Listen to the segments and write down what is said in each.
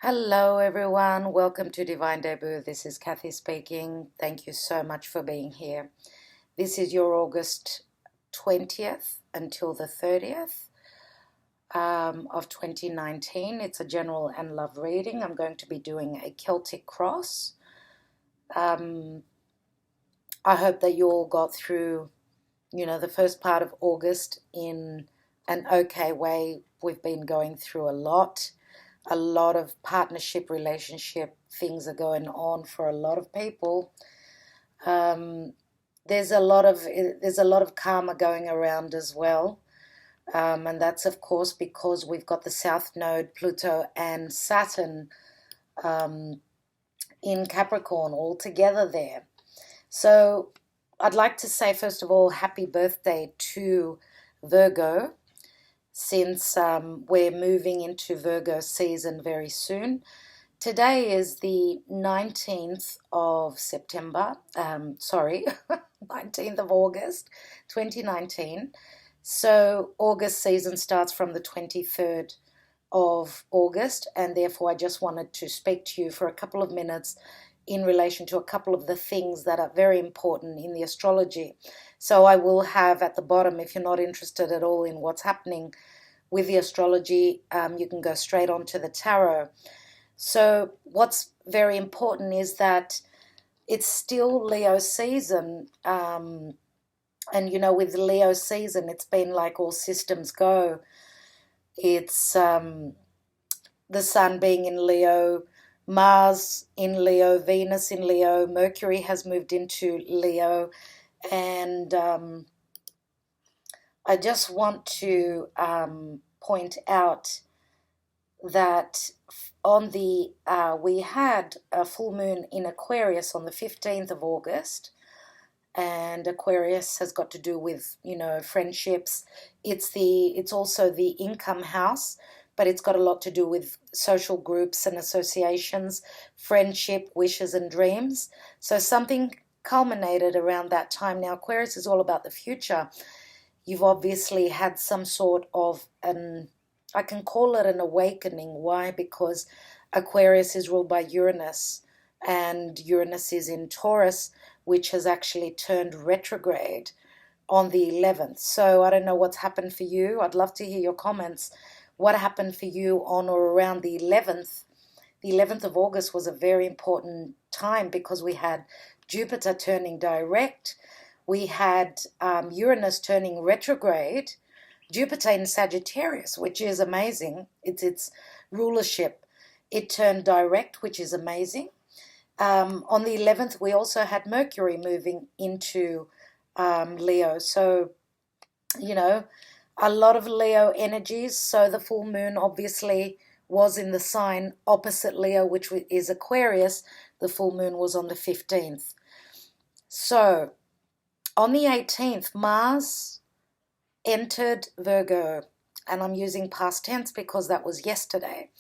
Hello, everyone. Welcome to Divine Debut. This is Kathy speaking. Thank you so much for being here. This is your August 20th until the 30th of 2019. It's a general and love reading. I'm going to be doing a Celtic cross. I hope that you all got through, the first part of August in an okay way. We've been going through a lot of partnership, relationship things are going on for a lot of people. Um, there's a lot of karma going around as well, and that's of course because we've got the South Node, Pluto, and Saturn um, in Capricorn all together there. So I'd like to say first of all, happy birthday to Virgo, since we're moving into Virgo season very soon. Today is the 19th of September, 19th of August 2019. So August season starts from the 23rd of August, and therefore I just wanted to speak to you for a couple of minutes in relation to a couple of the things that are very important in the astrology. So I will have at the bottom, if you're not interested at all in what's happening with the astrology, you can go straight on to the tarot. So what's very important is that it's still Leo season. And, with Leo season, it's been like all systems go. It's the sun being in Leo, Mars in Leo, Venus in Leo, Mercury has moved into Leo. And I just want to point out that we had a full moon in Aquarius on the 15th of August, and Aquarius has got to do with friendships. It's also the income house, but it's got a lot to do with social groups and associations, friendship, wishes and dreams. So something culminated around that time. Now Aquarius is all about the future. You've obviously had some sort of I can call it an awakening. Why? Because Aquarius is ruled by Uranus, and Uranus is in Taurus, which has actually turned retrograde on the 11th. So I don't know what's happened for you. I'd love to hear your comments. What happened for you on or around the 11th? The 11th of August was a very important time because we had Jupiter turning direct. We had Uranus turning retrograde, Jupiter in Sagittarius, which is amazing. It's its rulership. It turned direct, which is amazing. On the 11th, we also had Mercury moving into Leo. So, a lot of Leo energies. So the full moon obviously was in the sign opposite Leo, which is Aquarius. The full moon was on the 15th. So on the 18th, Mars entered Virgo, and I'm using past tense because that was yesterday.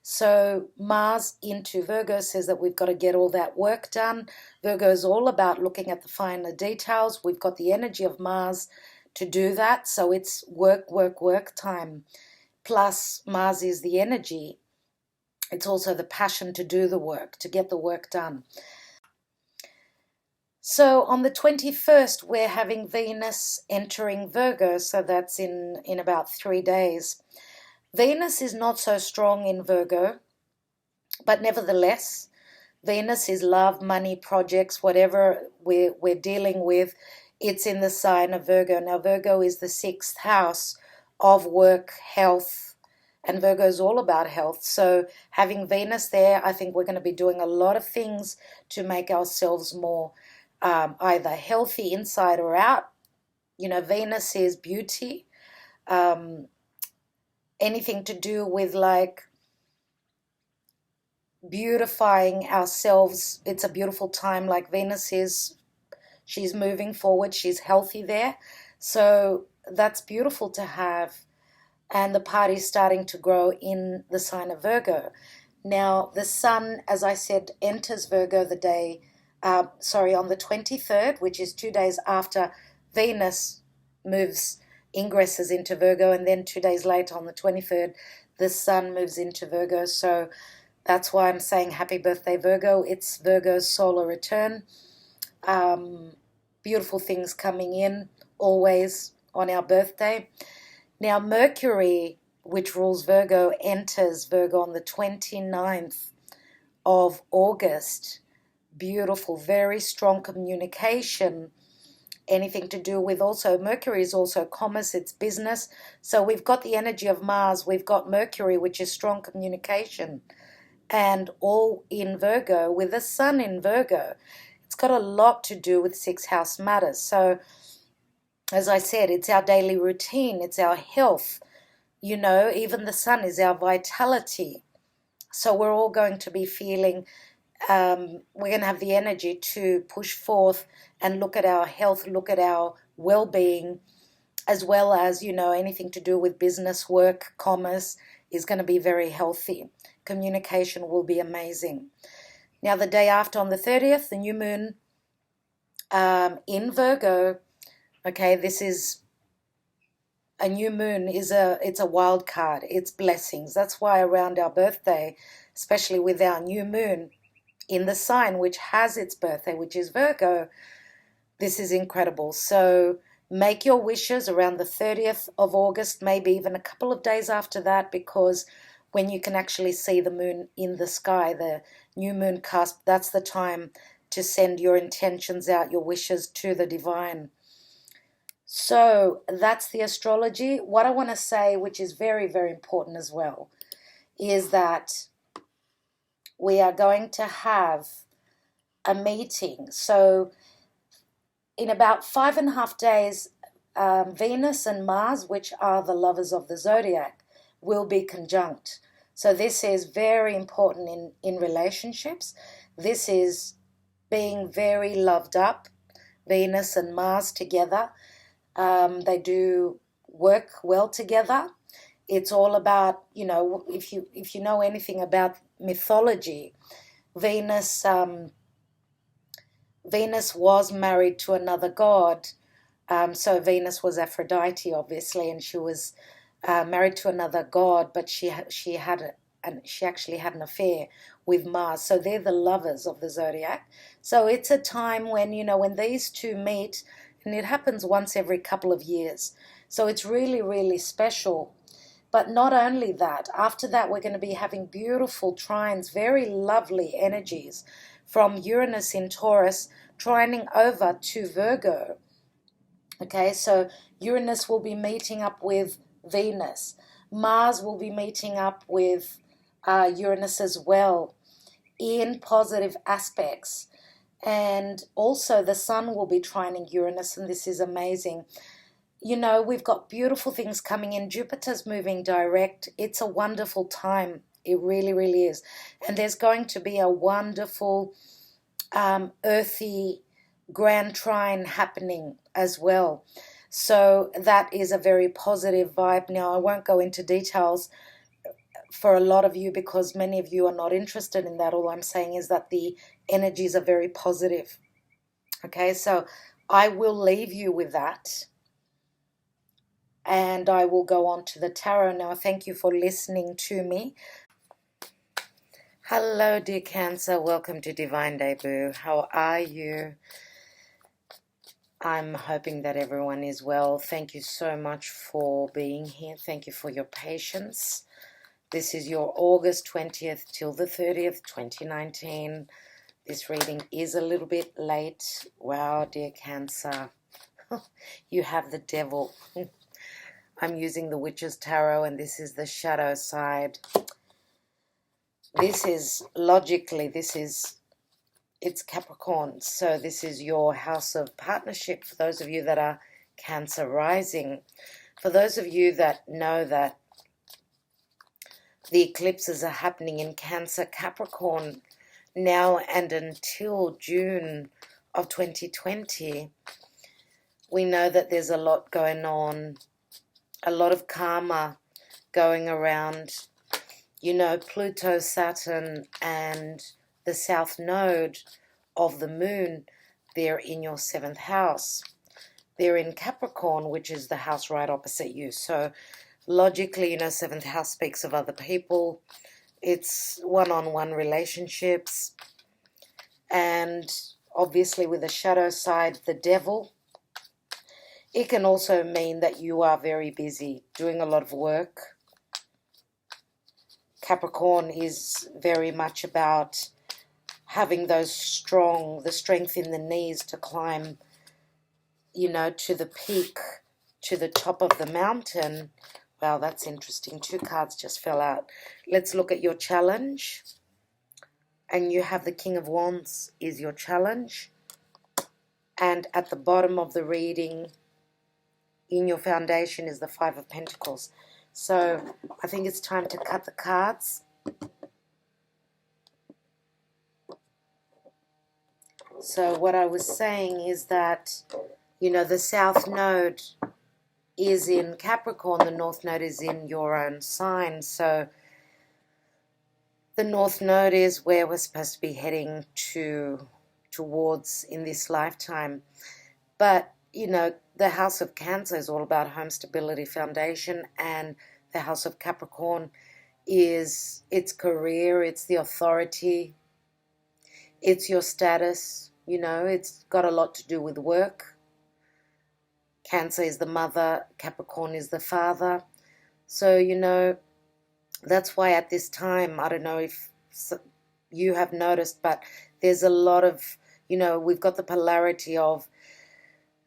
So Mars into Virgo says that we've got to get all that work done. Virgo is all about looking at the finer details. We've got the energy of Mars to do that. So it's work, work, work time. Plus Mars is the energy. It's also the passion to do the work, to get the work done. So on the 21st, we're having Venus entering Virgo. So that's in about 3 days. Venus is not so strong in Virgo, but nevertheless, Venus is love, money, projects, whatever we're dealing with. It's in the sign of Virgo. Now, Virgo is the 6th house of work, health, and Virgo is all about health. So having Venus there, I think we're going to be doing a lot of things to make ourselves more either healthy inside or out. Venus is beauty. Anything to do with like beautifying ourselves. It's a beautiful time. Like Venus is, she's moving forward. She's healthy there. So that's beautiful to have. And the party's starting to grow in the sign of Virgo. Now, the sun, as I said, enters Virgo on the 23rd, which is 2 days after Venus ingresses into Virgo, and then 2 days later on the 23rd, the sun moves into Virgo. So That's why I'm saying happy birthday, Virgo. It's Virgo's solar return. Beautiful things coming in always on our birthday. Now, Mercury, which rules Virgo, enters Virgo on the 29th of August. Beautiful, very strong communication. Anything to do with also, Mercury is also commerce, it's business. So we've got the energy of Mars, we've got Mercury, which is strong communication. And all in Virgo, with the Sun in Virgo, it's got a lot to do with sixth house matters. So, as I said, it's our daily routine, it's our health. You know, even the Sun is our vitality. So we're all going to be feeling, we're going to have the energy to push forth and look at our health, look at our well-being, as well as, you know, anything to do with business, work, commerce is going to be very healthy. Communication will be amazing. Now, the day after, on the 30th, the new moon in Virgo, okay, this is a new moon, it's a wild card, it's blessings. That's why around our birthday, especially with our new moon in the sign which has its birthday, which is Virgo, this is incredible. So make your wishes around the 30th of August, maybe even a couple of days after that, because when you can actually see the moon in the sky, the new moon cusp, that's the time to send your intentions out, your wishes to the divine. So that's the astrology. What I want to say, which is very, very important as well, is that we are going to have a meeting. So in about 5.5 days, Venus and Mars, which are the lovers of the zodiac, will be conjunct. So this is very important in relationships. This is being very loved up, Venus and Mars together. They do work well together. It's all about, you know, if you know anything about mythology, Venus was married to another god. So Venus was Aphrodite, obviously, and she was married to another god, but she actually had an affair with Mars. So they're the lovers of the zodiac. So it's a time when, you know, when these two meet, and it happens once every couple of years. So it's really, really special. But not only that, after that we're going to be having beautiful trines, very lovely energies from Uranus in Taurus trining over to Virgo. Okay, so Uranus will be meeting up with Venus. Mars will be meeting up with Uranus as well in positive aspects. And also the Sun will be trining Uranus, and this is amazing. You know, we've got beautiful things coming in. Jupiter's moving direct. It's a wonderful time. It really, really is. And there's going to be a wonderful earthy grand trine happening as well. So that is a very positive vibe. Now, I won't go into details for a lot of you because many of you are not interested in that. All I'm saying is that the energies are very positive. Okay, so I will leave you with that. And I will go on to the tarot now. Thank you for listening to me. Hello, dear Cancer. Welcome to Divine Debut. How are you? I'm hoping that everyone is well. Thank you so much for being here. Thank you for your patience. This is your August 20th till the 30th, 2019. This reading is a little bit late. Wow, dear Cancer. You have the devil. I'm using the Witch's Tarot, and this is the shadow side. This is, logically, it's Capricorn. So this is your house of partnership for those of you that are Cancer rising. For those of you that know that the eclipses are happening in Cancer, Capricorn now and until June of 2020, we know that there's a lot going on, a lot of karma going around. You know, Pluto, Saturn, and the South Node of the Moon, they're in your 7th house. They're in Capricorn, which is the house right opposite you. So logically, you know, 7th house speaks of other people. It's one-on-one relationships. And obviously with the shadow side, the devil, it can also mean that you are very busy doing a lot of work. Capricorn is very much about having the strength in the knees to climb, to the peak, to the top of the mountain. Wow, that's interesting. 2 cards just fell out. Let's look at your challenge. And you have the King of Wands is your challenge. And at the bottom of the reading, in your foundation, is the 5 of Pentacles. So I think it's time to cut the cards. So what I was saying is that, the South Node is in Capricorn, the North Node is in your own sign. So the North Node is where we're supposed to be heading towards in this lifetime. But, the House of Cancer is all about home stability foundation, and the House of Capricorn is its career, it's the authority, it's your status, it's got a lot to do with work. Cancer is the mother, Capricorn is the father. So, that's why at this time, I don't know if you have noticed, but there's a lot of, we've got the polarity of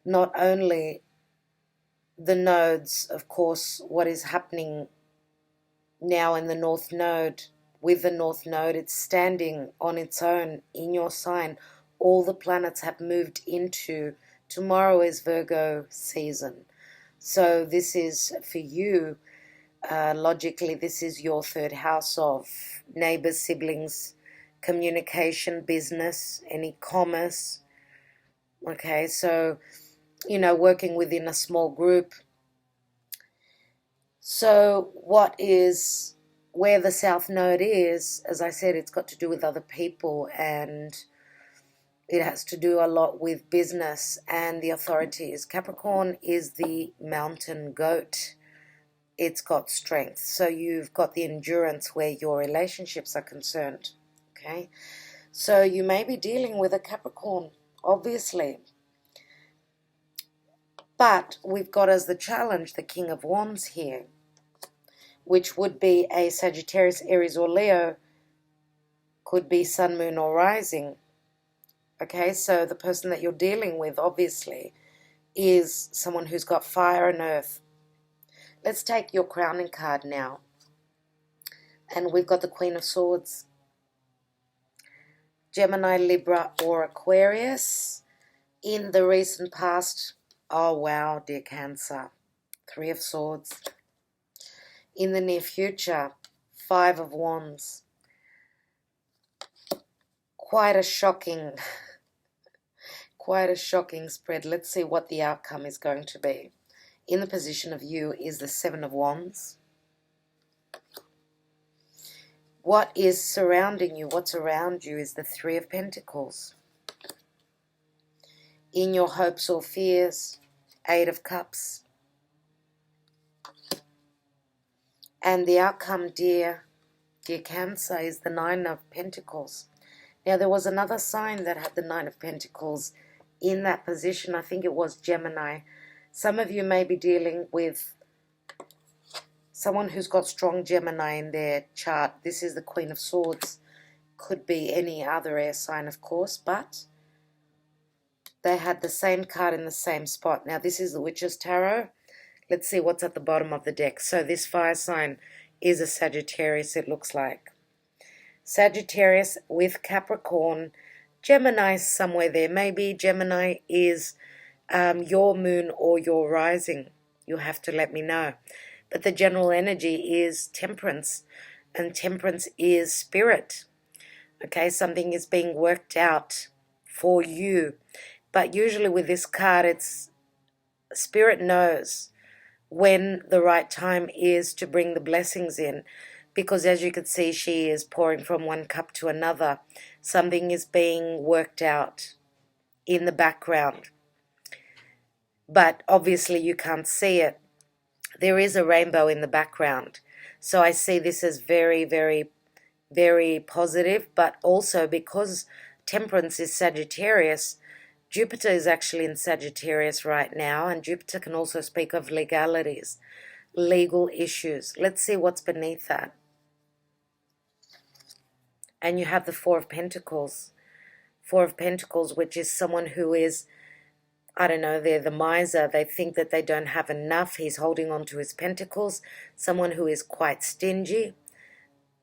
not only the nodes, of course, what is happening now in the North Node. With the North Node, it's standing on its own in your sign. All the planets have moved into, tomorrow is Virgo season. So this is for you, logically, this is your 3rd house of neighbors, siblings, communication, business, any commerce. Okay, so, working within a small group. So where the South Node is, as I said, it's got to do with other people, and it has to do a lot with business and the authorities. Capricorn is the mountain goat. It's got strength. So you've got the endurance where your relationships are concerned. Okay, so you may be dealing with a Capricorn, obviously. But we've got as the challenge the King of Wands here, which would be a Sagittarius, Aries, or Leo. Could be Sun, Moon, or Rising. Okay, so the person that you're dealing with, obviously, is someone who's got fire and earth. Let's take your crowning card now. And we've got the Queen of Swords. Gemini, Libra, or Aquarius. In the recent past, oh wow, dear Cancer, 3 of Swords. In the near future, 5 of Wands. Quite a shocking spread. Let's see what the outcome is going to be. In the position of you is the 7 of Wands. What is surrounding you, what's around you, is the 3 of Pentacles. In your hopes or fears, 8 of Cups. And the outcome, dear Cancer, is the 9 of Pentacles. Now, there was another sign that had the 9 of Pentacles in that position. I think it was Gemini. Some of you may be dealing with someone who's got strong Gemini in their chart. This is the Queen of Swords. Could be any other air sign, of course, but they had the same card in the same spot. Now, this is the Witch's Tarot. Let's see what's at the bottom of the deck. So this fire sign is a Sagittarius, it looks like. Sagittarius with Capricorn. Gemini somewhere there. Maybe Gemini is your moon or your rising. You'll have to let me know. But the general energy is Temperance. And Temperance is spirit. Okay, something is being worked out for you. But usually with this card, it's Spirit knows when the right time is to bring the blessings in. Because as you can see, she is pouring from one cup to another. Something is being worked out in the background. But obviously you can't see it. There is a rainbow in the background. So I see this as very, very very positive, but also because Temperance is Sagittarius, Jupiter is actually in Sagittarius right now, and Jupiter can also speak of legalities, legal issues. Let's see what's beneath that. And you have the Four of Pentacles. Four of Pentacles, which is someone who is, I don't know, they're the miser. They think that they don't have enough. He's holding on to his pentacles. Someone who is quite stingy,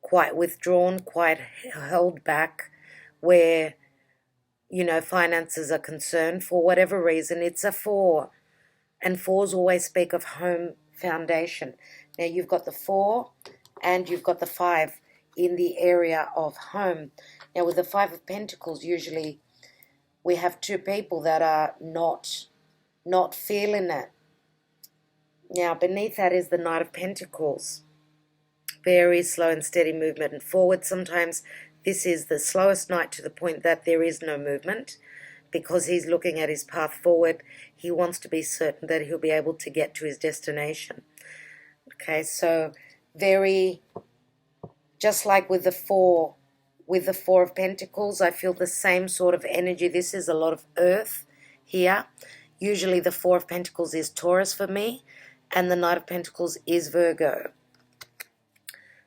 quite withdrawn, quite held back, where, you know, finances are concerned for whatever reason. It's a 4, and 4s always speak of home foundation. Now you've got the 4 and you've got the 5 in the area of home. Now with the 5 of Pentacles, usually we have 2 people that are not feeling it. Now beneath that is the Knight of Pentacles. Very slow and steady movement and forward. Sometimes this is the slowest knight to the point that there is no movement, because he's looking at his path forward. He wants to be certain that he'll be able to get to his destination. Okay, so very, just like with the 4 of Pentacles, I feel the same sort of energy. This is a lot of earth here. Usually the 4 of Pentacles is Taurus for me, and the Knight of Pentacles is Virgo.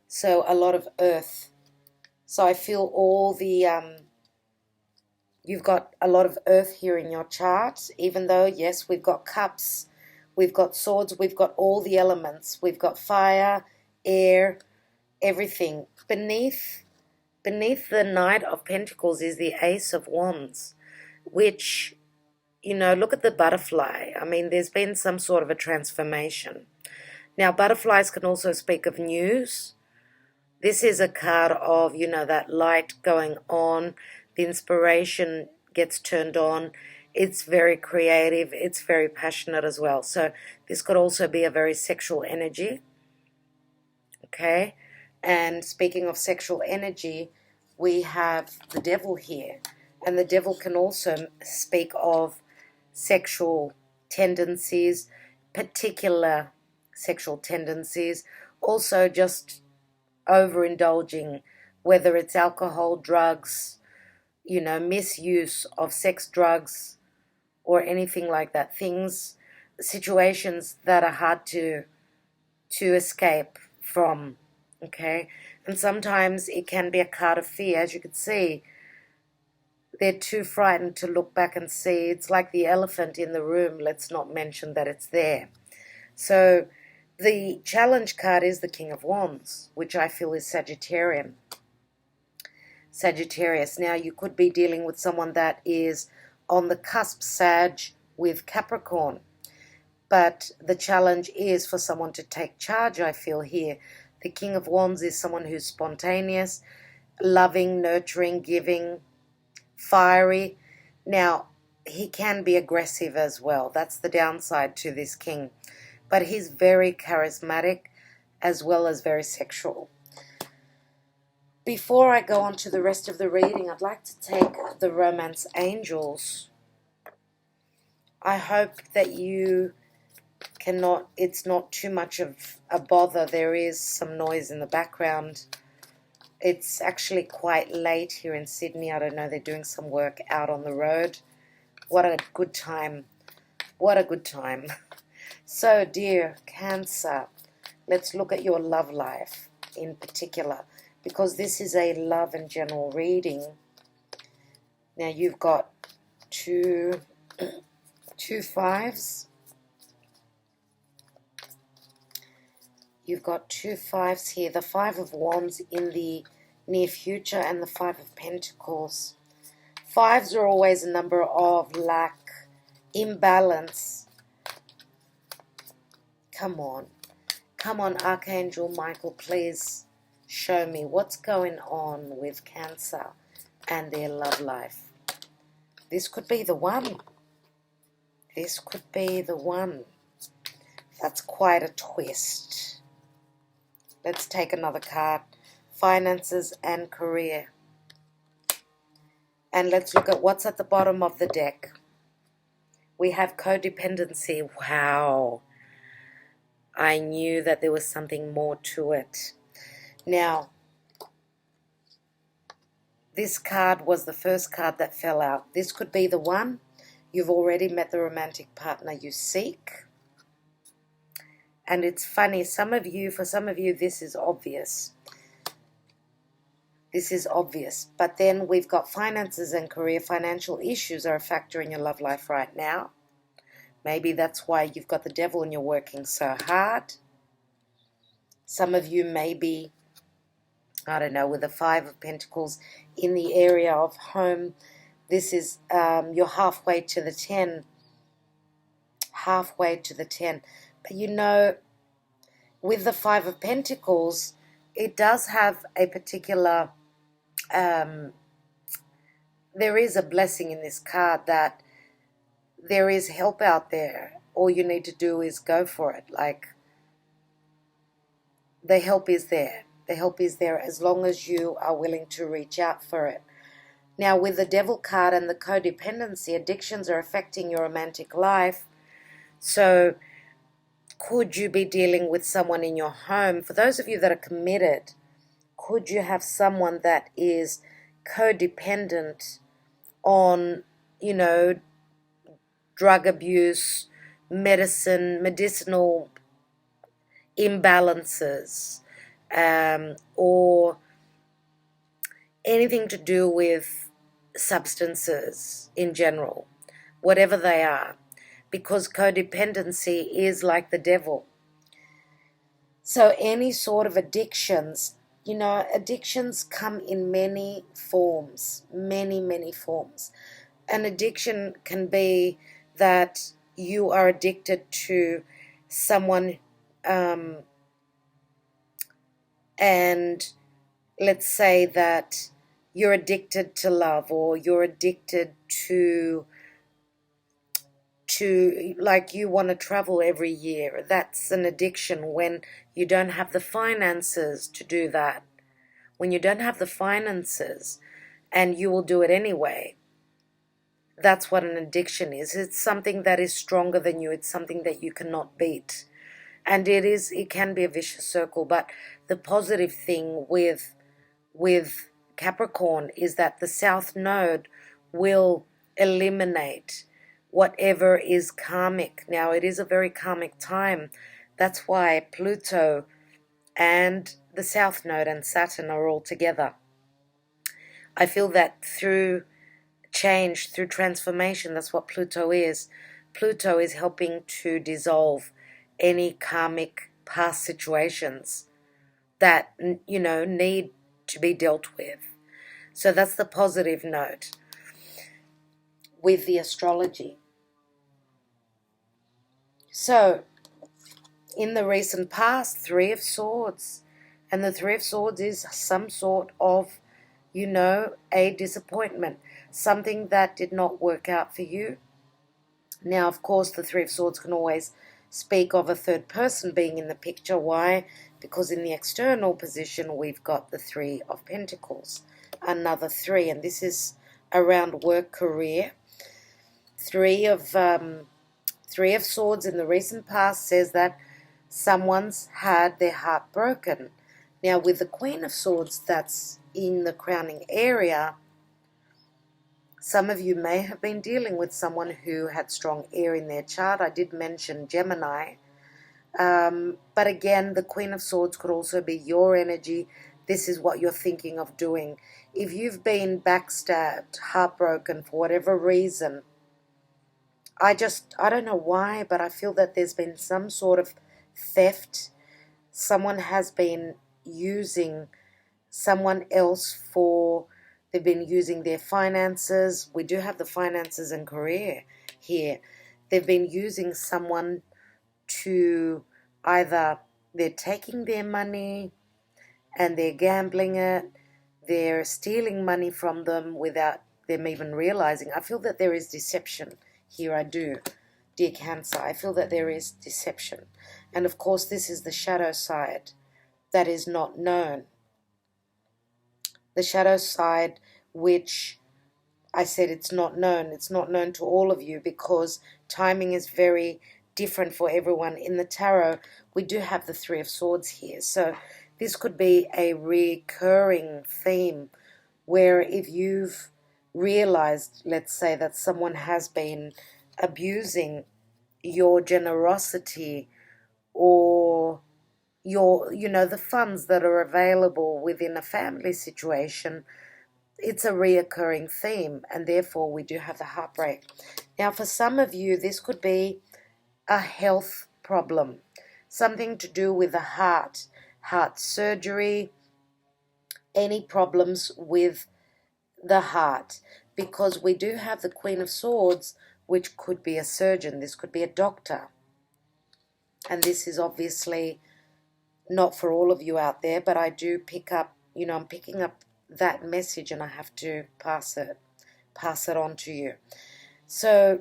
So a lot of earth. So I feel all the, you've got a lot of earth here in your chart, even though, yes, we've got cups, we've got swords, we've got all the elements. We've got fire, air, everything. Beneath the Knight of Pentacles is the Ace of Wands, which, you know, look at the butterfly. I mean, there's been some sort of a transformation. Now, butterflies can also speak of news. This is a card of, you know, that light going on. The inspiration gets turned on. It's very creative. It's very passionate as well. So this could also be a very sexual energy. Okay. And speaking of sexual energy, we have the Devil here. And the Devil can also speak of sexual tendencies, particular sexual tendencies. Also just overindulging, whether it's alcohol, drugs, you know, misuse of sex, drugs, or anything like that. Things, situations that are hard to escape from, okay? And sometimes it can be a card of fear. As you can see, they're too frightened to look back and see. It's like the elephant in the room. Let's not mention that it's there. So the challenge card is the King of Wands, which I feel is Sagittarius. Now, you could be dealing with someone that is on the cusp Sag with Capricorn. But the challenge is for someone to take charge, I feel here. The King of Wands is someone who's spontaneous, loving, nurturing, giving, fiery. Now, he can be aggressive as well. That's the downside to this king. But he's very charismatic as well as very sexual. Before I go on to the rest of the reading, I'd like to take the Romance Angels. I hope that you cannot, it's not too much of a bother. There is some noise in the background. It's actually quite late here in Sydney. I don't know, they're doing some work out on the road. What a good time. What a good time. So, dear Cancer, let's look at your love life in particular, because this is a love and general reading. Now, you've got two fives. You've got 2 5s here. The 5 of Wands in the near future and the 5 of Pentacles. 5s are always a number of lack, imbalance. Come on. Come on, Archangel Michael, please show me what's going on with Cancer and their love life. This could be the one. This could be the one. That's quite a twist. Let's take another card. Finances and career. And let's look at what's at the bottom of the deck. We have codependency. Wow. I knew that there was something more to it. Now, This card was the first card that fell out. This could be the one. You've already met the romantic partner you seek. And it's funny, for some of you, this is obvious. This is obvious. But then we've got finances and career. Financial issues are a factor in your love life right now. Maybe that's why you've got the devil and you're working so hard. Some of you may be, I don't know, with the Five of Pentacles in the area of home. This is, you're halfway to the 10. Halfway to the 10. But you know, with the Five of Pentacles, it does have a particular, there is a blessing in this card that there is help out there. All you need to do is go for it. Like, the help is there. The help is there as long as you are willing to reach out for it. Now, with the Devil card and the codependency, addictions are affecting your romantic life. So, could you be dealing with someone in your home? For those of you that are committed, could you have someone that is codependent on, you know, drug abuse, medicinal imbalances, or anything to do with substances in general, whatever they are, because codependency is like the devil. So any sort of addictions, you know, addictions come in many forms, many forms. An addiction can be that you are addicted to someone, and let's say that you're addicted to love, or you're addicted to like you want to travel every year. That's an addiction when you don't have the finances to do that. When you don't have the finances and you will do it anyway. That's what an addiction is. It's something that is stronger than you. It's something that you cannot beat. And it can be a vicious circle. But the positive thing with Capricorn is that the South Node will eliminate whatever is karmic. Now, it is a very karmic time. That's why Pluto and the South Node and Saturn are all together. I feel that through change, through transformation, that's what Pluto is. Pluto is helping to dissolve any karmic past situations that, you know, need to be dealt with. So that's the positive note with the astrology. So, in the recent past, Three of Swords. And the Three of Swords is some sort of, you know, a disappointment. Something that did not work out for you. Now, of course, the Three of Swords can always speak of a third person being in the picture. Why? Because in the external position, we've got the Three of Pentacles. Another three. And this is around work, career. Three of Swords in the recent past says that someone's had their heart broken. Now, with the Queen of Swords that's in the crowning area, some of you may have been dealing with someone who had strong air in their chart. I did mention Gemini. But again, the Queen of Swords could also be your energy. This is what you're thinking of doing. If you've been backstabbed, heartbroken for whatever reason, I don't know why, but I feel that there's been some sort of theft. Someone has been using someone else for, they've been using their finances. We do have the finances and career here. They've been using someone to either they're taking their money and they're gambling it, they're stealing money from them without them even realizing. I feel that there is deception here. I do, dear Cancer. I feel that there is deception. And of course, this is the shadow side that is not known. The shadow side, which I said it's not known. It's not known to all of you because timing is very different for everyone. In the tarot, we do have the Three of Swords here. So this could be a recurring theme where if you've realized, let's say, that someone has been abusing your generosity or your, the funds that are available within a family situation, it's a reoccurring theme, and therefore we do have the heartbreak. Now, for some of you, this could be a health problem, something to do with the heart surgery, any problems with the heart, because we do have the Queen of Swords, which could be a surgeon, this could be a doctor. And this is obviously not for all of you out there, but I do pick up, I'm picking up that message, and I have to pass it on to you. So,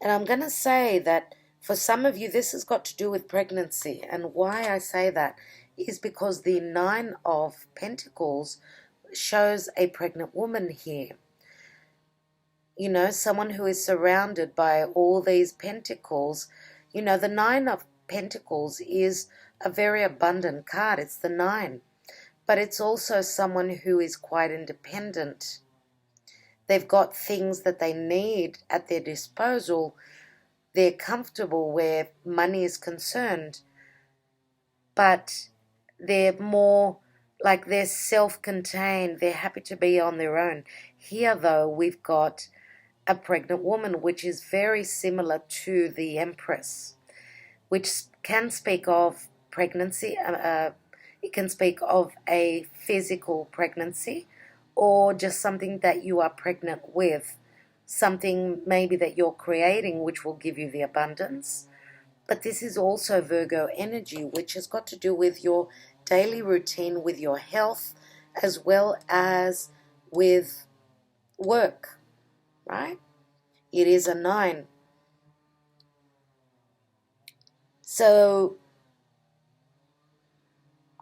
and I'm going to say that for some of you, this has got to do with pregnancy. And why I say that is because the Nine of Pentacles shows a pregnant woman here. Someone who is surrounded by all these pentacles. The Nine of Pentacles is a very abundant card. It's the 9. But it's also someone who is quite independent. They've got things that they need at their disposal. They're comfortable where money is concerned. But they're more like they're self-contained. They're happy to be on their own. Here, though, we've got a pregnant woman, which is very similar to the Empress, which can speak of pregnancy. It can speak of a physical pregnancy, or just something that you are pregnant with, something maybe that you're creating which will give you the abundance. But this is also Virgo energy, which has got to do with your daily routine, with your health, as well as with work, right? It is a 9. So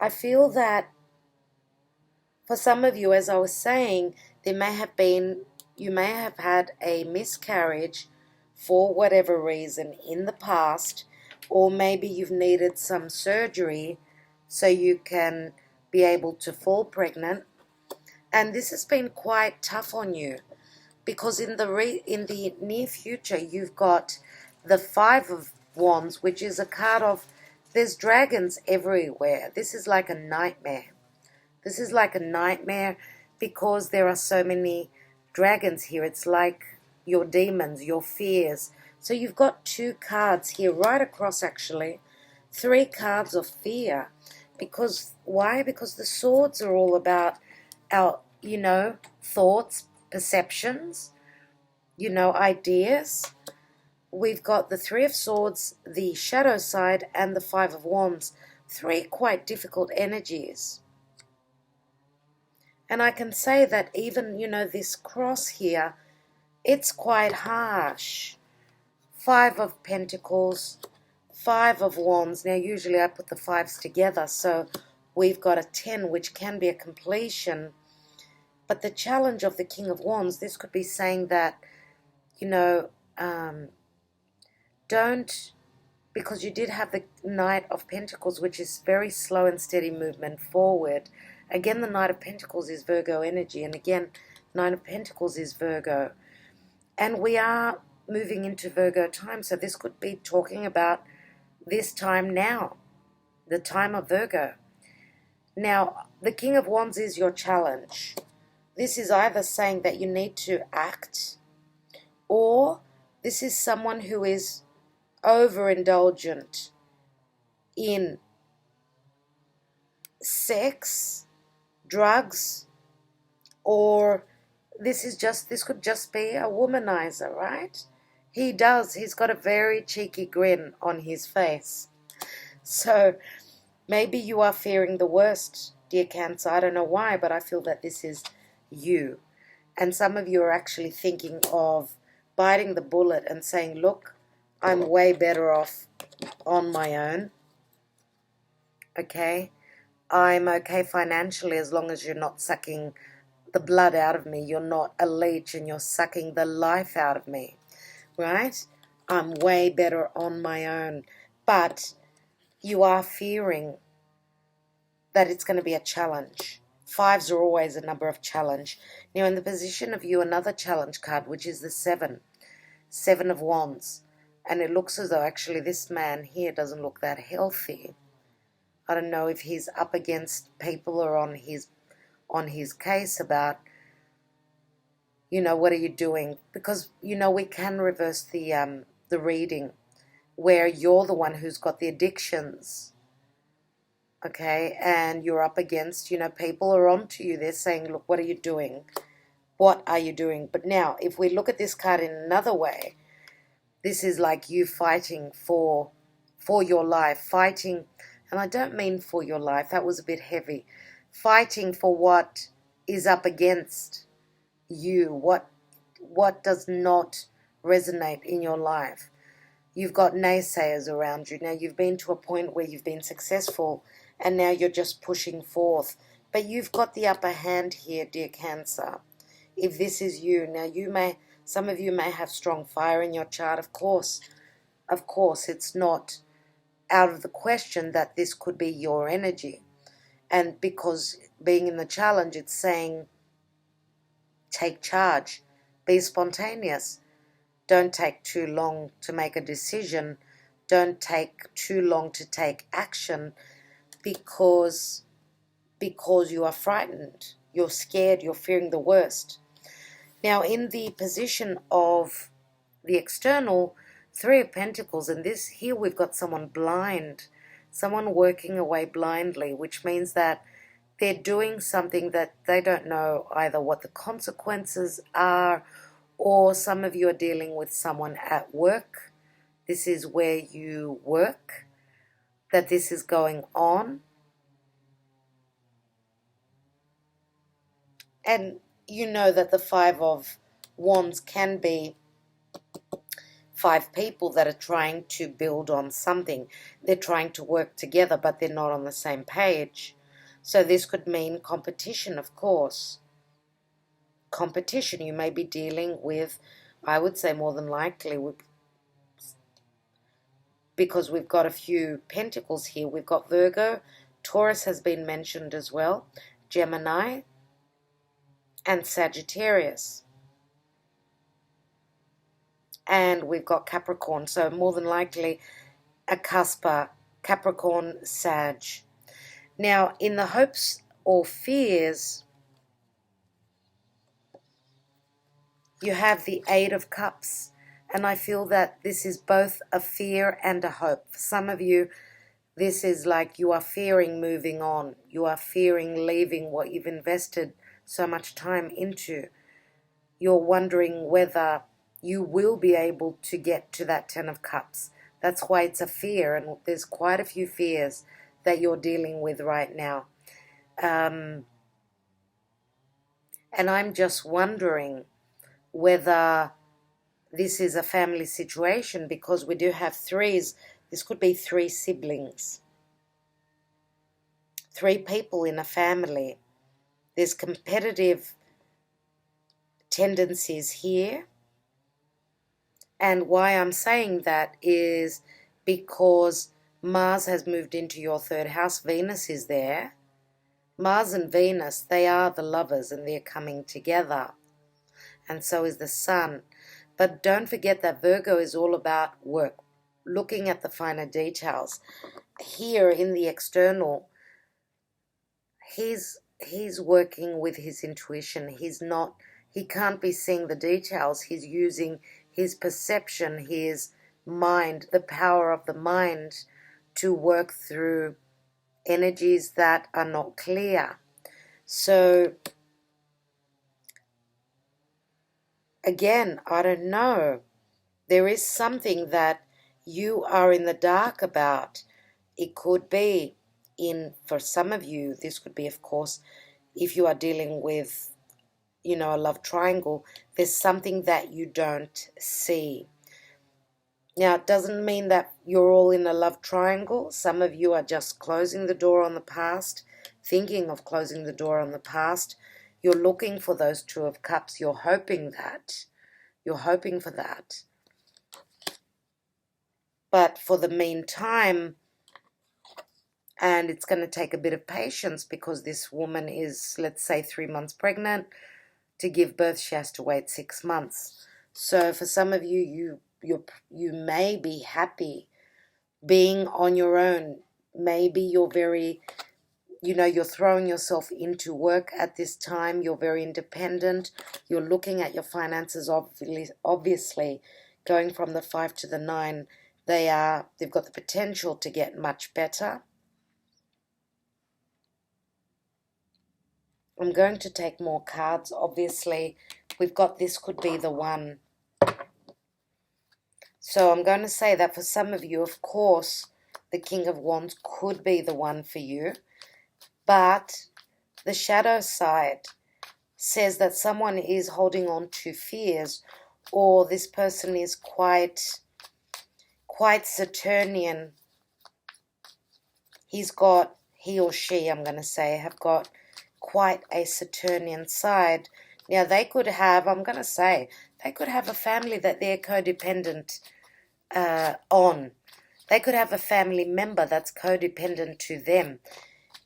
I feel that for some of you, as I was saying, you may have had a miscarriage for whatever reason in the past, or maybe you've needed some surgery so you can be able to fall pregnant. And this has been quite tough on you, because in the near future you've got the 5 of Wands, which is a card of there's dragons everywhere. This is like a nightmare. This is like a nightmare because there are so many dragons here. It's like your demons, your fears. So you've got 2 cards here right across, actually. 3 cards of fear. Because why? Because the swords are all about our, thoughts, perceptions, ideas. We've got the 3 of Swords, the shadow side, and the 5 of Wands. 3 quite difficult energies. And I can say that even, this cross here, it's quite harsh. 5 of Pentacles, 5 of Wands. Now, usually I put the 5s together, so we've got a 10, which can be a completion. But the challenge of the King of Wands, this could be saying that, don't, because you did have the Knight of Pentacles, which is very slow and steady movement forward. Again, the Knight of Pentacles is Virgo energy, and again, Nine of Pentacles is Virgo. And we are moving into Virgo time, so this could be talking about this time now, the time of Virgo. Now, the King of Wands is your challenge. This is either saying that you need to act, or this is someone who is overindulgent in sex, drugs, or this could just be a womanizer, right? He's got a very cheeky grin on his face. So maybe you are fearing the worst, dear Cancer. I don't know why, but I feel that this is you. And some of you are actually thinking of biting the bullet and saying, look, I'm way better off on my own. Okay? I'm okay financially as long as you're not sucking the blood out of me. You're not a leech and you're sucking the life out of me. Right? I'm way better on my own. But you are fearing that it's going to be a challenge Fives are always a number of challenge. Now, in the position of you, another challenge card, which is the Seven of Wands. And it looks as though actually this man here doesn't look that healthy. I don't know if he's up against people or on his case about, what are you doing? Because, we can reverse the reading where you're the one who's got the addictions. Okay, and you're up against, people are onto you. They're saying, look, what are you doing? What are you doing? But now, if we look at this card in another way, this is like you fighting for your life, fighting, and I don't mean for your life, that was a bit heavy, fighting for what is up against you, what does not resonate in your life. You've got naysayers around you. Now, you've been to a point where you've been successful, and now you're just pushing forth. But you've got the upper hand here, dear Cancer. If this is you, now some of you may have strong fire in your chart, of course. Of course, it's not out of the question that this could be your energy. And because being in the challenge, it's saying, take charge, be spontaneous. Don't take too long to make a decision. Don't take too long to take action because you are frightened. You're scared. You're fearing the worst. Now, in the position of the external, Three of Pentacles, and this here we've got someone blind, someone working away blindly, which means that they're doing something that they don't know either what the consequences are, or some of you are dealing with someone at work. This is where you work, that this is going on. And you know that the Five of Wands can be five people that are trying to build on something. They're trying to work together, but they're not on the same page. So this could mean competition, of course. Competition. You may be dealing with, I would say more than likely, because we've got a few pentacles here. We've got Virgo, Taurus has been mentioned as well, Gemini, and Sagittarius. And we've got Capricorn, so more than likely a cusper, Capricorn, Sag. Now, in the hopes or fears, you have the Eight of Cups, and I feel that this is both a fear and a hope. For some of you, this is like you are fearing moving on. You are fearing leaving what you've invested so much time into. You're wondering whether you will be able to get to that Ten of Cups. That's why it's a fear, and there's quite a few fears that you're dealing with right now. And I'm just wondering whether this is a family situation, because we do have threes. This could be three siblings, three people in a family. There's competitive tendencies here. And why I'm saying that is because Mars has moved into your third house. Venus is there. Mars and Venus, they are the lovers, and they're coming together. And so is the Sun. But don't forget that Virgo is all about work, looking at the finer details. Here in the external, he's working with his intuition. He can't be seeing the details. He's using his perception, his mind, the power of the mind to work through energies that are not clear. So again, I don't know. There is something that you are in the dark about. It could be for some of you, this could be, of course, if you are dealing with, a love triangle, there's something that you don't see. Now, it doesn't mean that you're all in a love triangle. Some of you are just closing the door on the past, thinking of closing the door on the past. You're looking for those Two of Cups. You're hoping that. You're hoping for that. But for the meantime, And it's going to take a bit of patience because this woman is, let's say, 3 months pregnant. To give birth, she has to wait 6 months. So for some of you, you may be happy being on your own. Maybe you're very, you're throwing yourself into work at this time. You're very independent. You're looking at your finances, obviously, going from the 5 to the 9. They've got the potential to get much better. I'm going to take more cards. Obviously, we've got this could be the one. So I'm going to say that for some of you, of course, the King of Wands could be the one for you. But the shadow side says that someone is holding on to fears, or this person is quite Saturnian. He or she, I'm going to say, have got quite a Saturnian side. Now, they could have a family that they're codependent on. They could have a family member that's codependent to them.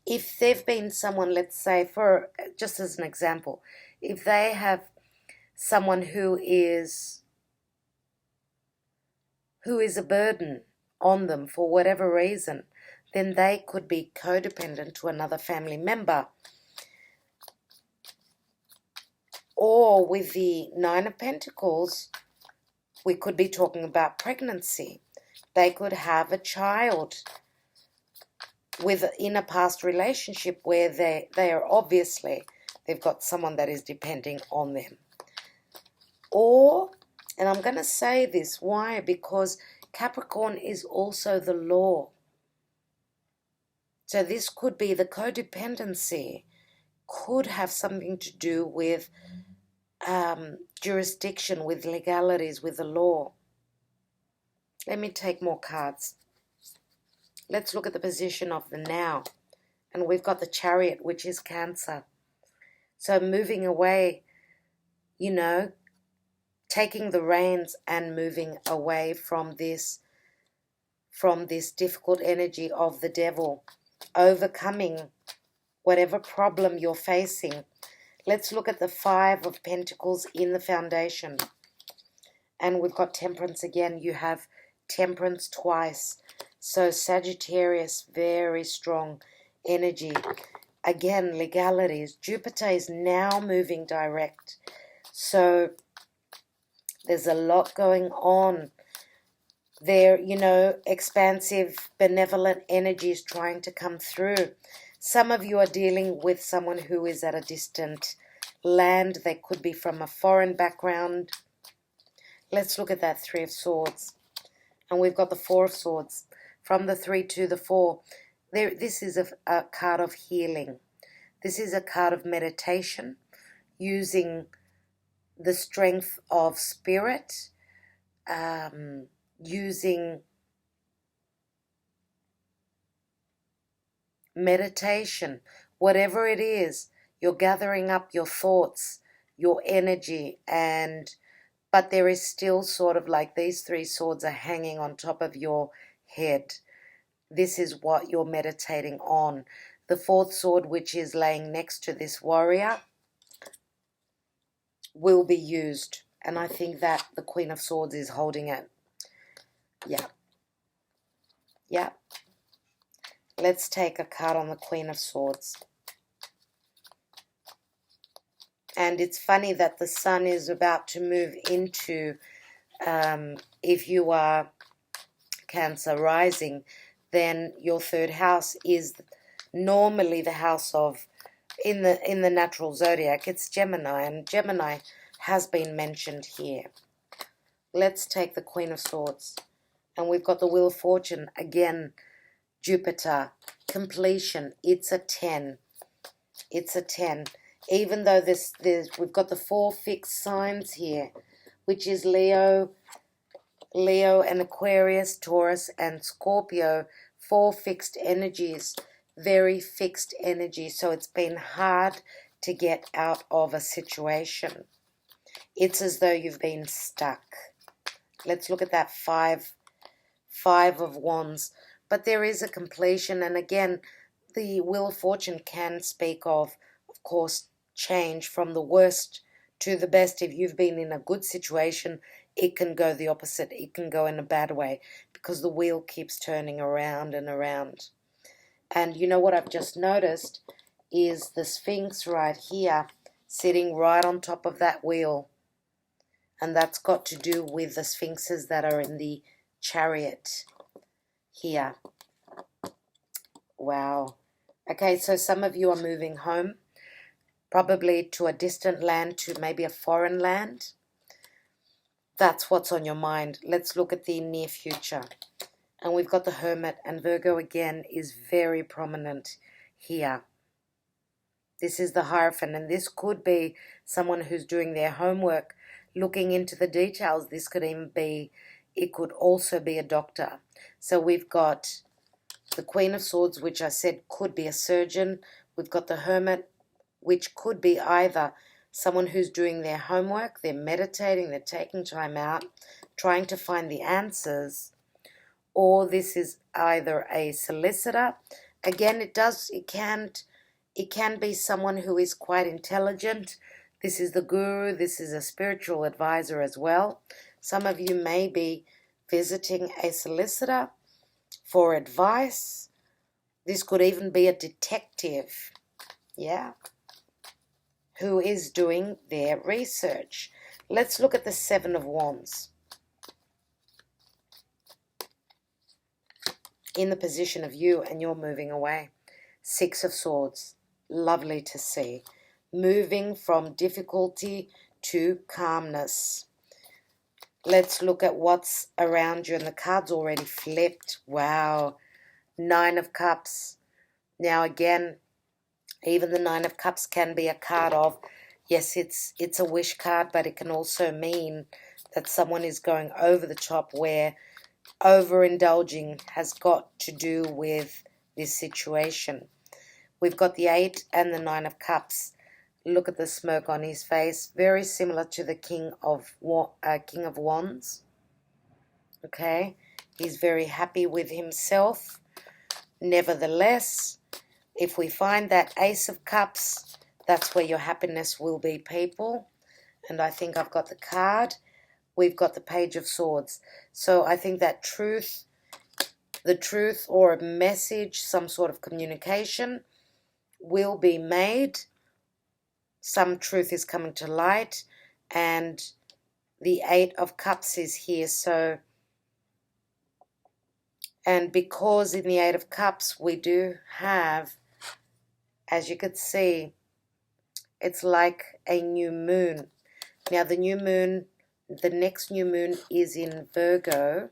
If they've been someone, let's say, for just as an example, if they have someone who is a burden on them for whatever reason, then they could be codependent to another family member. Or with the Nine of Pentacles, we could be talking about pregnancy. They could have a child in a past relationship where they are obviously, they've got someone that is depending on them. Or, and I'm going to say this, why? Because Capricorn is also the law. So this could be the codependency, could have something to do with jurisdiction, with legalities, with the law. Let me take more cards. Let's look at the position of the now. And we've got the Chariot, which is Cancer. So moving away, taking the reins and moving away from this difficult energy of the devil, overcoming whatever problem you're facing. Let's look at the Five of Pentacles in the foundation. And we've got Temperance again. You have Temperance twice. So Sagittarius, very strong energy. Again, legalities. Jupiter is now moving direct. So there's a lot going on there, expansive, benevolent energies trying to come through. Some of you are dealing with someone who is at a distant land. They could be from a foreign background. Let's look at that Three of Swords. And we've got the Four of Swords. From the 3 to the 4. This is a card of healing. This is a card of meditation, using the strength of spirit, using meditation, whatever it is, you're gathering up your thoughts, your energy, but there is still sort of like these three swords are hanging on top of your head. This is what you're meditating on. The fourth sword, which is laying next to this warrior, will be used. And I think that the Queen of Swords is holding it. Yeah. Let's take a card on the Queen of Swords. And it's funny that the sun is about to move into, if you are Cancer rising, then your third house is normally the house of, in the natural zodiac, it's Gemini, and Gemini has been mentioned here. Let's take the Queen of Swords. And we've got the Wheel of Fortune, again, Jupiter, completion, it's a 10. It's a 10. Even though we've got the 4 fixed signs here, which is Leo and Aquarius, Taurus and Scorpio, 4 fixed energies, very fixed energy. So it's been hard to get out of a situation. It's as though you've been stuck. Let's look at that five of Wands. but there is a completion. And again, the Wheel of Fortune can speak of course, change from the worst to the best. If you've been in a good situation, it can go the opposite. It can go in a bad way because the wheel keeps turning around and around. And you know what I've just noticed is the Sphinx right here sitting right on top of that wheel. And that's got to do with the Sphinxes that are in the Chariot here. Wow. Okay, so some of you are moving home, probably to a distant land, to maybe a foreign land. That's what's on your mind. Let's look at the near future. And we've got the Hermit, and Virgo again is very prominent here. This is the Hierophant, and this could be someone who's doing their homework, looking into the details. This could even be, it could also be a doctor. So we've got the Queen of Swords, which I said could be a surgeon. We've got the Hermit, which could be either someone who's doing their homework, they're meditating, they're taking time out, trying to find the answers, or this is either a solicitor. Again, it can be someone who is quite intelligent. This is the guru, this is a spiritual advisor as well. Some of you may be visiting a solicitor for advice. This could even be a detective, who is doing their research. Let's look at the Seven of Wands. In the position of you, and you're moving away. Six of Swords, lovely to see. Moving from difficulty to calmness. Let's look at what's around you, and the card's already flipped. Wow. Nine of Cups. Now again, even the Nine of Cups can be a card of, yes, it's a wish card, but it can also mean that someone is going over the top, where overindulging has got to do with this situation. We've got the Eight and the Nine of Cups. Look at the smirk on his face, very similar to the King of Wands. Okay, he's very happy with himself. Nevertheless, if we find that Ace of Cups, that's where your happiness will be, people. And I think I've got the card. We've got the Page of Swords. So I think that the truth or a message, some sort of communication will be made. Some truth is coming to light. And the Eight of Cups is here. So, and because in the Eight of Cups we do have, as you could see, it's like a new moon. Now the new moon, the next new moon is in Virgo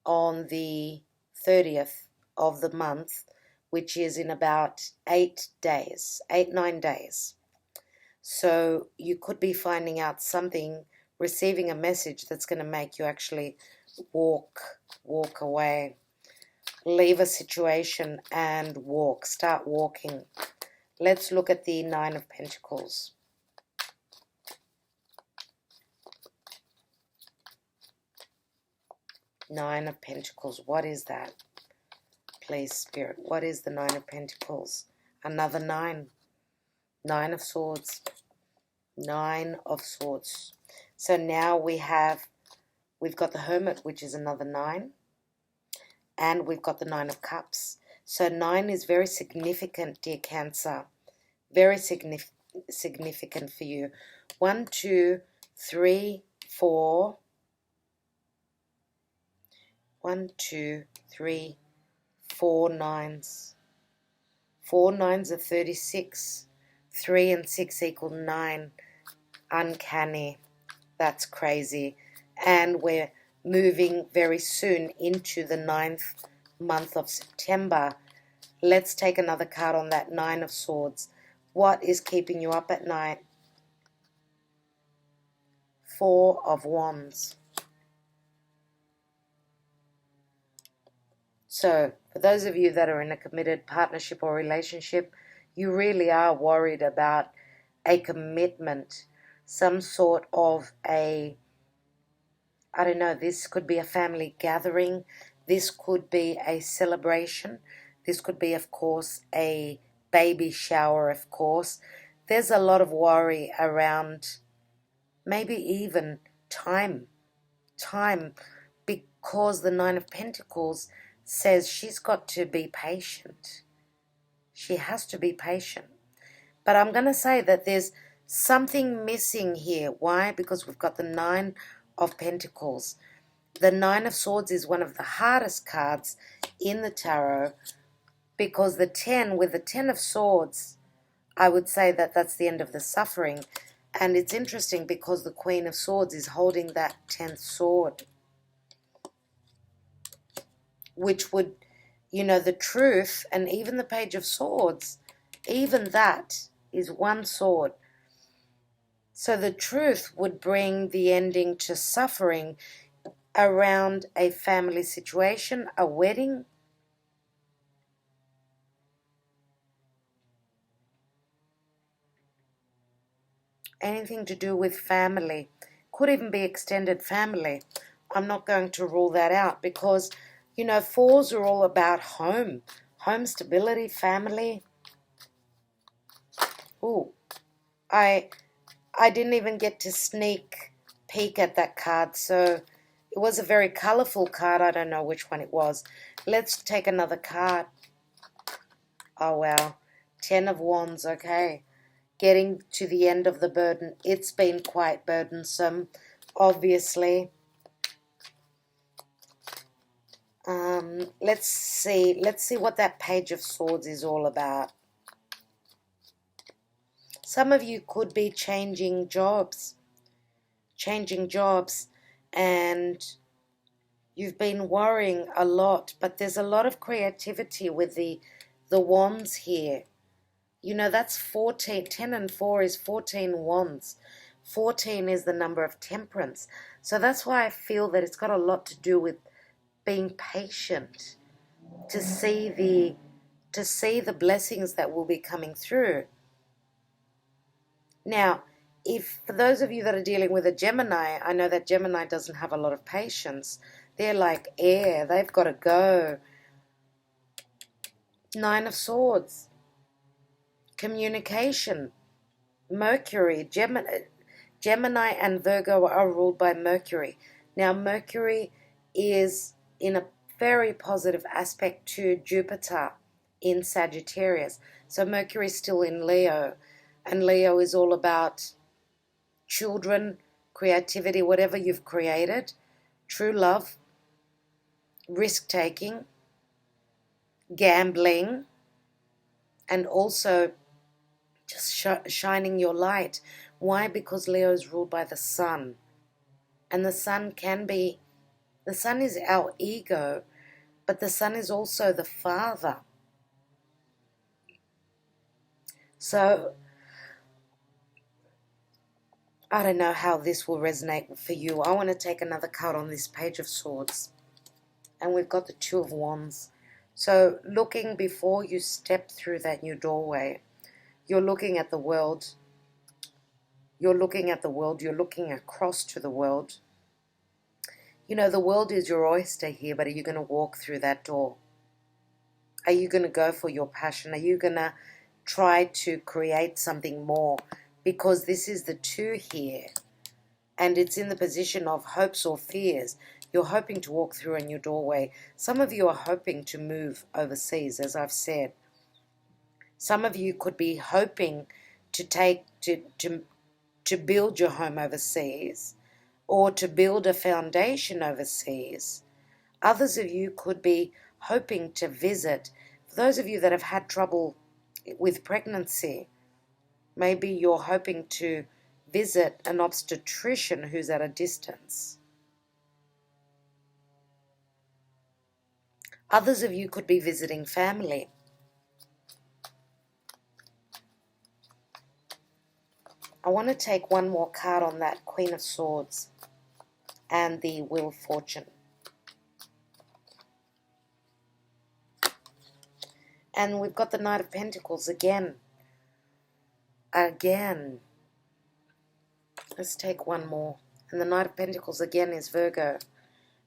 on the 30th of the month, which is in about 8 days, 9 days. So you could be finding out something, receiving a message that's going to make you actually walk away. Leave a situation and walk. Start walking. Let's look at the Nine of Pentacles. Nine of Pentacles. What is that? Please, Spirit. What is the Nine of Pentacles? Another nine. Nine of Swords. Nine of Swords. So now we've got the Hermit, which is another nine. And we've got the Nine of Cups. So 9 is very significant, dear Cancer. Very significant for you. 1, 2, 3, 4. 1, 2, 3, 4 nines. 4 nines are 36. 3 and 6 equal 9. Uncanny. That's crazy. And we're moving very soon into the 9th month of September. Let's take another card on that Nine of Swords. What is keeping you up at night? Four of Wands. So, for those of you that are in a committed partnership or relationship, you really are worried about a commitment, some sort of this could be a family gathering. This could be a celebration. This could be, of course, a baby shower, of course. There's a lot of worry around maybe even time, because the Nine of Pentacles says she's got to be patient. She has to be patient. But I'm going to say that there's something missing here. Why? Because we've got the Nine of Pentacles. The Nine of Swords is one of the hardest cards in the tarot, because the 10, with the 10 of Swords, I would say that that's the end of the suffering. And it's interesting because the Queen of Swords is holding that 10th sword, which would, you know, the Truth, and even the Page of Swords, even that is one sword. So the Truth would bring the ending to suffering around a family situation, a wedding. Anything to do with family. Could even be extended family. I'm not going to rule that out because, you know, fours are all about home. Home stability, family. Ooh. I didn't even get to sneak peek at that card, so it was a very colourful card. I don't know which one it was. Let's take another card. Oh, wow. 10 of Wands, okay. Getting to the end of the burden. It's been quite burdensome, obviously. Let's see what that Page of Swords is all about. Some of you could be changing jobs, and you've been worrying a lot, but there's a lot of creativity with the wands here. You know, that's 14. 10 and 4 is 14 wands. 14 is the number of temperance. So that's why I feel that it's got a lot to do with being patient, to see the blessings that will be coming through. Now, if for those of you that are dealing with a Gemini, I know that Gemini doesn't have a lot of patience. They're like air. They've got to go. 9 of Swords. Communication. Mercury. Gemini and Virgo are ruled by Mercury. Now, Mercury is in a very positive aspect to Jupiter in Sagittarius. So Mercury is still in Leo. And Leo is all about children, creativity, whatever you've created, true love, risk-taking, gambling, and also just shining your light. Why? Because Leo is ruled by the sun. And the sun is our ego, but the sun is also the father. So I don't know how this will resonate for you. I want to take another card on this Page of Swords. And we've got the 2 of Wands. So looking before you step through that new doorway, you're looking at the world. You're looking at the world. You're looking across to the world. You know, the world is your oyster here, but are you going to walk through that door? Are you going to go for your passion? Are you going to try to create something more? Because this is the 2 here, and it's in the position of hopes or fears. You're hoping to walk through a new doorway. Some of you are hoping to move overseas, as I've said. Some of you could be hoping to build your home overseas, or to build a foundation overseas. Others of you could be hoping to visit. For those of you that have had trouble with pregnancy, maybe you're hoping to visit an obstetrician who's at a distance. Others of you could be visiting family. I want to take one more card on that Queen of Swords and the Wheel of Fortune. And we've got the Knight of Pentacles again. Let's take one more. And the Knight of Pentacles again is Virgo.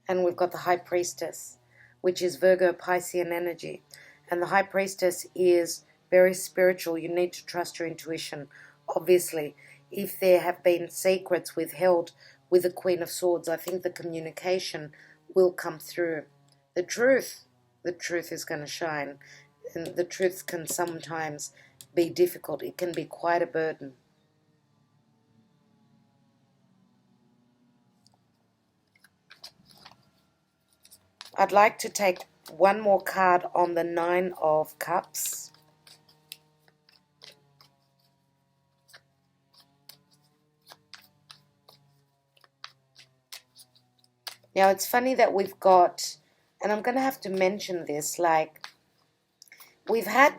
And we've got the High Priestess. which is Virgo Piscean energy. And the High Priestess is very spiritual. You need to trust your intuition. Obviously, if there have been secrets withheld with the Queen of Swords, I think the communication will come through. The truth is going to shine. And the truth can sometimes be difficult. It can be quite a burden. I'd like to take one more card on the Nine of Cups. Now, it's funny that we've got, and I'm going to have to mention this, like, you've had,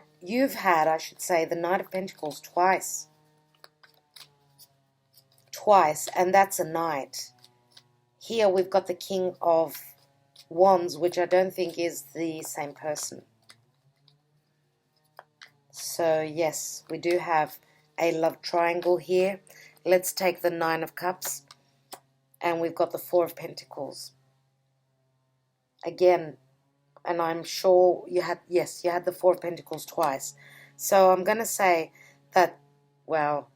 I should say, the Knight of Pentacles twice. Twice, and that's a knight. Here we've got the King of Wands, which I don't think is the same person. So, yes, we do have a love triangle here. Let's take the Nine of Cups. And we've got the Four of Pentacles. Again, and I'm sure you had the Four of Pentacles twice. So I'm going to say that, well,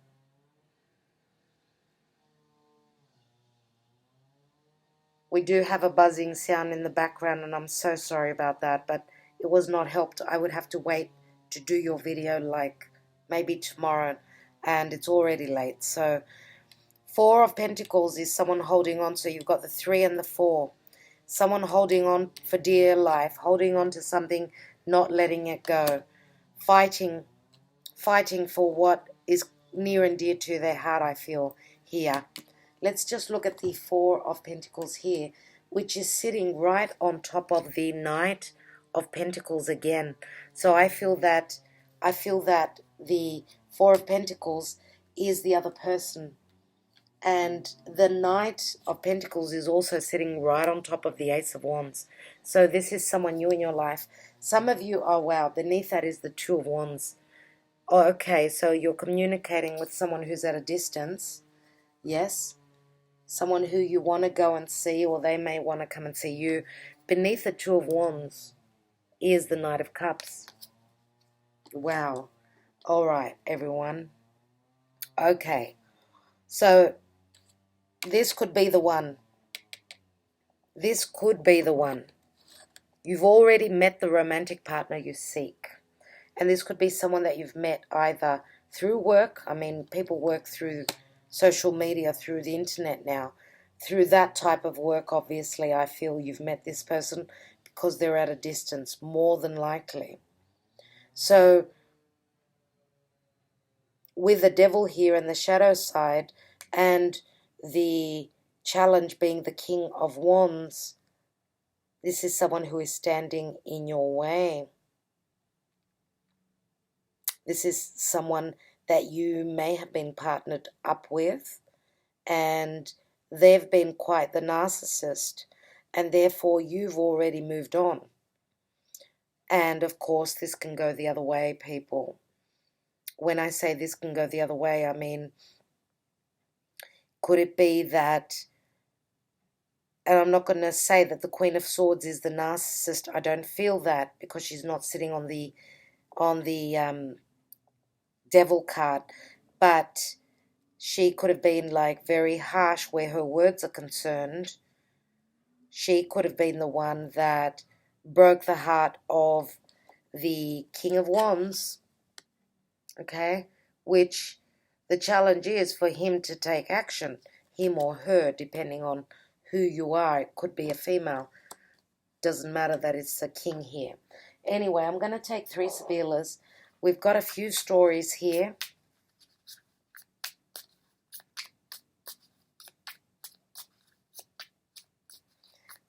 we do have a buzzing sound in the background, and I'm so sorry about that, but it was not helped. I would have to wait to do your video like maybe tomorrow, and it's already late. So Four of Pentacles is someone holding on. So you've got the 3 and the 4. Someone holding on for dear life, holding on to something, not letting it go, fighting for what is near and dear to their heart, I feel, here. Let's just look at the Four of Pentacles here, which is sitting right on top of the Knight of Pentacles again. So I feel that the Four of Pentacles is the other person. And the Knight of Pentacles is also sitting right on top of the Ace of Wands. So this is someone new in your life. Some of you, oh wow, beneath that is the Two of Wands. Oh, okay, so you're communicating with someone who's at a distance. Yes. Someone who you want to go and see, or they may want to come and see you. Beneath the Two of Wands is the Knight of Cups. Wow. All right, everyone. Okay. So this could be the one. This could be the one. You've already met the romantic partner you seek. And this could be someone that you've met either through work. I mean, people work through social media, through the internet now. Through that type of work, obviously, I feel you've met this person because they're at a distance, more than likely. So, with the Devil here and the shadow side, and the challenge being the King of Wands, this is someone who is standing in your way. This is someone that you may have been partnered up with, and they've been quite the narcissist, and therefore you've already moved on. And of course, this can go the other way, people. When I say this can go the other way, I mean, could it be that, and I'm not going to say that the Queen of Swords is the narcissist. I don't feel that, because she's not sitting on the Devil card, but she could have been like very harsh where her words are concerned. She could have been the one that broke the heart of the King of Wands, okay, which the challenge is for him to take action, him or her, depending on who you are. It could be a female. Doesn't matter that it's a king here. Anyway, I'm going to take 3 Sibillas. We've got a few stories here.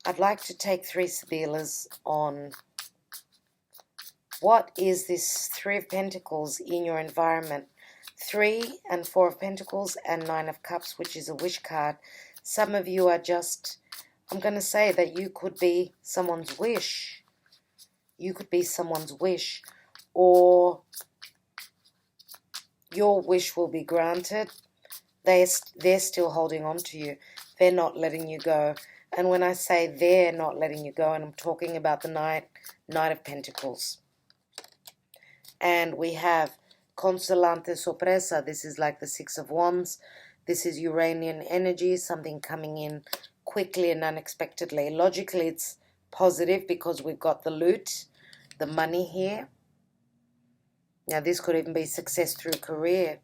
I'd like to take 3 Sibillas on what is this 3 of Pentacles in your environment. 3 and 4 of Pentacles and 9 of Cups, which is a wish card. Some of you are just, I'm going to say that you could be someone's wish. You could be someone's wish, or your wish will be granted. They're still holding on to you. They're not letting you go. And when I say they're not letting you go, and I'm talking about the Knight of Pentacles. And we have Consolante Sorpresa. This is like the Six of Wands. This is Uranian energy, something coming in quickly and unexpectedly. Logically, it's positive because we've got the loot, the money here. Now, this could even be success through career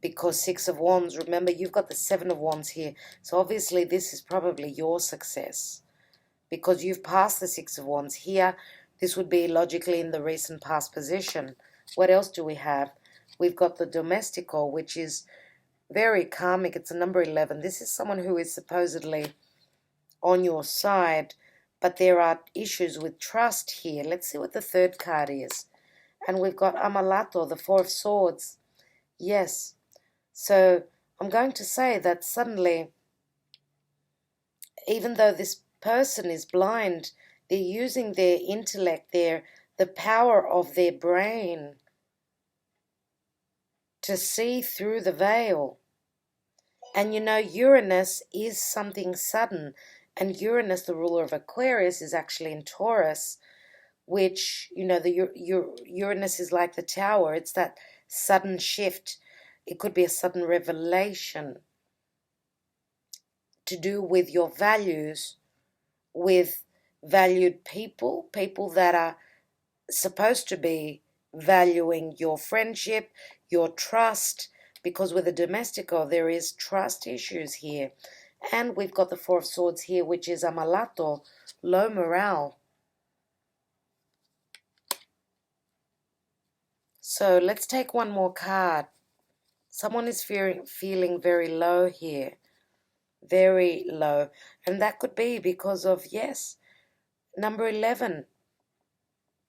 because Six of Wands, remember, you've got the Seven of Wands here. So obviously, this is probably your success because you've passed the Six of Wands here. This would be logically in the recent past position. What else do we have? We've got the Domestico, which is very karmic. It's a number 11. This is someone who is supposedly on your side, but there are issues with trust here. Let's see what the third card is. And we've got Amalato, the Four of Swords. Yes. So I'm going to say that suddenly, even though this person is blind, they're using their intellect, the power of their brain to see through the veil. And you know, Uranus is something sudden. And Uranus, the ruler of Aquarius, is actually in Taurus, which, you know, the Uranus is like the tower. It's that sudden shift. It could be a sudden revelation to do with your values, with valued people, people that are supposed to be valuing your friendship, your trust, because with the Domestico, there is trust issues here. And we've got the Four of Swords here, which is Amalato, low morale. So let's take one more card. Someone is feeling very low here, very low. And that could be because of, yes, number 11.